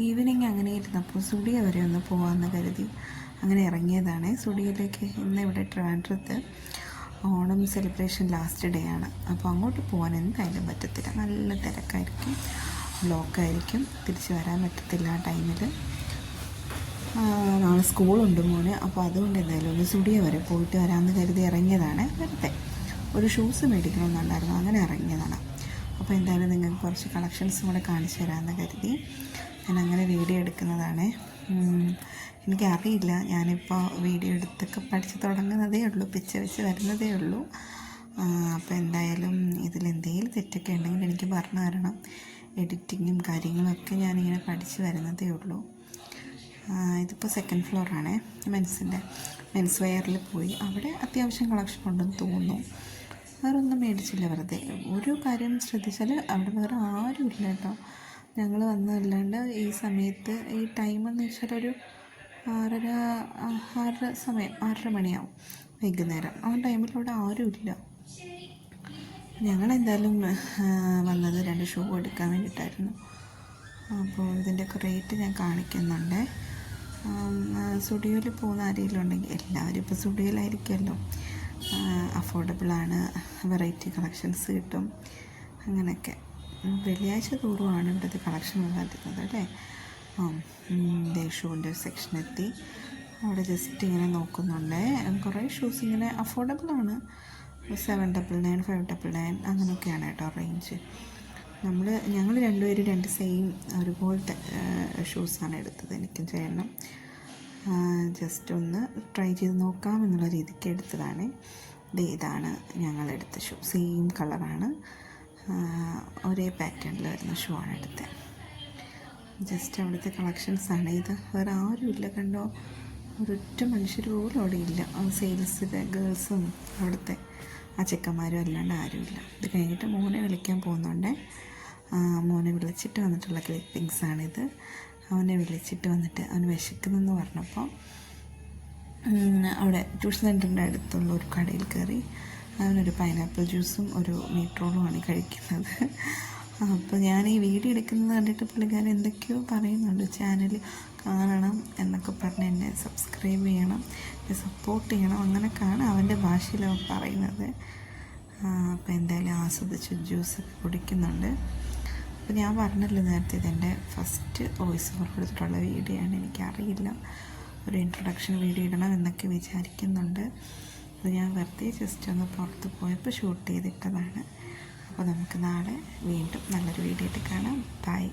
Evening അങ്ങനെ ഇരുന്നപ്പോൾ studio വരെ ഒന്ന് പോകാമെന്ന് കരുതി അങ്ങനെ ഇറങ്ങിയതാണ് സ്റ്റുഡിയോയിലേക്ക്. ഇന്ന് ഇവിടെ ട്രിവാൻഡ്രത്ത് ഓണം സെലിബ്രേഷൻ ലാസ്റ്റ് ഡേ ആണ്. അപ്പോൾ അങ്ങോട്ട് പോകാൻ എന്തായാലും പറ്റത്തില്ല, നല്ല തിരക്കായിരിക്കും, ബ്ലോക്കായിരിക്കും, തിരിച്ച് വരാൻ പറ്റത്തില്ല ആ ടൈമിൽ. നാളെ സ്കൂളുണ്ട് മോന്. അപ്പോൾ അതുകൊണ്ട് എന്തായാലും ഒന്ന് സ്റ്റുഡിയോ വരെ പോയിട്ട് വരാമെന്ന് കരുതി ഇറങ്ങിയതാണ്. വെറുതെ ഒരു ഷൂസ് മേടിക്കണമെന്നുണ്ടായിരുന്നു, അങ്ങനെ ഇറങ്ങിയതാണ്. അപ്പോൾ എന്തായാലും നിങ്ങൾക്ക് കുറച്ച് കളക്ഷൻസും കൂടെ കാണിച്ചു തരാമെന്ന് കരുതി ഞാൻ അങ്ങനെ വീഡിയോ എടുക്കുന്നതാണ്. എനിക്കറിയില്ല, ഞാനിപ്പോൾ വീഡിയോ എടുത്തൊക്കെ പഠിച്ച് തുടങ്ങുന്നതേ ഉള്ളൂ, പിച്ച വെച്ച് വരുന്നതേ ഉള്ളൂ. അപ്പോൾ എന്തായാലും ഇതിലെന്തെങ്കിലും തെറ്റൊക്കെ ഉണ്ടെങ്കിൽ എനിക്ക് പറഞ്ഞു തരണം. എഡിറ്റിങ്ങും കാര്യങ്ങളൊക്കെ ഞാനിങ്ങനെ പഠിച്ച് വരുന്നതേ ഉള്ളൂ. ഇതിപ്പോൾ സെക്കൻഡ് ഫ്ലോറാണേ, മെൻസ് വെയറിൽ പോയി. അവിടെ അത്യാവശ്യം കളക്ഷൻ ഉണ്ടെന്ന് തോന്നുന്നു. വേറെ ഒന്നും മേടിച്ചില്ല, വെറുതെ ഒരു കാര്യം ശ്രദ്ധിച്ചാൽ അവിടെ വേറെ ആരും ഇല്ല കേട്ടോ. ഞങ്ങൾ വന്നതല്ലാണ്ട് ഈ സമയത്ത് ഈ ടൈമെന്ന് വെച്ചാൽ ഒരു 6:30 മണിയാവും വൈകുന്നേരം. ആ ടൈമിൽ അവിടെ ആരും ഇല്ല. ഞങ്ങളെന്തായാലും വന്നത് 2 ഷൂ എടുക്കാൻ വേണ്ടിയിട്ടായിരുന്നു. അപ്പോൾ ഇതിൻ്റെയൊക്കെ റേറ്റ് ഞാൻ കാണിക്കുന്നുണ്ട്. സ്റ്റുഡിയോയിൽ പോകുന്ന ആരെങ്കിലും ഉണ്ടെങ്കിൽ, എല്ലാവരും ഇപ്പോൾ സ്റ്റുഡിയോയിലായിരിക്കുമല്ലോ, അഫോർഡബിളാണ്, വെറൈറ്റി കളക്ഷൻസ് കിട്ടും, അങ്ങനെയൊക്കെ. വെള്ളിയാഴ്ച തോറുമാണ് ഇവിടുത്തെ കളക്ഷൻ വന്നിരുന്നത് അല്ലേ. ഷൂവിൻ്റെ ഒരു സെക്ഷൻ എത്തി. അവിടെ ജസ്റ്റ് ഇങ്ങനെ നോക്കുന്നുണ്ട്. കുറേ ഷൂസ് ഇങ്ങനെ അഫോർഡബിളാണ്, 799, 599 അങ്ങനെയൊക്കെയാണ് കേട്ടോ റേഞ്ച്. ഞങ്ങൾ രണ്ടുപേരും 2 സെയിം ഒരുപോലത്തെ ഷൂസാണ് എടുത്തത്. എനിക്കും ചെയ്യണം, ജസ്റ്റ് ഒന്ന് ട്രൈ ചെയ്ത് നോക്കാം എന്നുള്ള രീതിക്ക് എടുത്തതാണ്. ഇതാണ് ഞങ്ങളെടുത്ത ഷൂ, സെയിം കളറാണ്, ഒരേ പാറ്റേണിൽ വരുന്ന ഷൂ ആണ് എടുത്തത്. ജസ്റ്റ് അവിടുത്തെ കളക്ഷൻസാണ് ഇത്. വേറെ ആരുമില്ല കണ്ടോ, ഒരൊറ്റ മനുഷ്യർ പോലും അവിടെ ഇല്ല. സെയിൽസിലെ ഗേൾസും അവിടുത്തെ ആ ചെക്കന്മാരും അല്ലാണ്ട് ആരുമില്ല. ഇത് കഴിഞ്ഞിട്ട് മോനെ വിളിക്കാൻ പോകുന്നുണ്ട്. മോനെ വിളിച്ചിട്ട് വന്നിട്ടുള്ള ക്ലിപ്പിങ്സാണിത്. അവനെ വിളിച്ചിട്ട് വന്നിട്ട് അവന് വിശക്കുന്നെന്ന് പറഞ്ഞപ്പോൾ അവിടെ ട്യൂഷൻ സെൻറ്ററിൻ്റെ അടുത്തുള്ള ഒരു കടയിൽ കയറി അവനൊരു പൈനാപ്പിൾ ജ്യൂസും ഒരു മീറ്റ് റോളുമാണ് കഴിക്കുന്നത്. അപ്പോൾ ഞാൻ ഈ വീഡിയോ എടുക്കുന്നത് കണ്ടിട്ട് പുള്ളിക്കാരൻ എന്തൊക്കെയോ പറയുന്നുണ്ട്, ചാനൽ കാണണം എന്നൊക്കെ പറഞ്ഞ് എന്നെ സബ്സ്ക്രൈബ് ചെയ്യണം, എന്നെ സപ്പോർട്ട് ചെയ്യണം, അങ്ങനെയൊക്കെയാണ് അവൻ്റെ ഭാഷയിൽ അവൻ പറയുന്നത്. അപ്പോൾ എന്തായാലും ആസ്വദിച്ച് ജ്യൂസൊക്കെ കുടിക്കുന്നുണ്ട്. അപ്പോൾ ഞാൻ പറഞ്ഞല്ലോ നേരത്തെ, ഇതെൻ്റെ ഫസ്റ്റ് വോയിസ് ഓവർ കൊടുത്തിട്ടുള്ള വീഡിയോ ആണ്. എനിക്കറിയില്ല, ഒരു ഇൻട്രൊഡക്ഷൻ വീഡിയോ ഇടണം എന്നൊക്കെ വിചാരിക്കുന്നുണ്ട്. അത് ഞാൻ വെറുതെ ജസ്റ്റ് ഒന്ന് പുറത്ത് പോയപ്പോൾ ഷൂട്ട് ചെയ്തിട്ടതാണ്. അപ്പോൾ നമുക്ക് നാളെ വീണ്ടും നല്ലൊരു വീഡിയോ ആയിട്ട് കാണാം. ബൈ.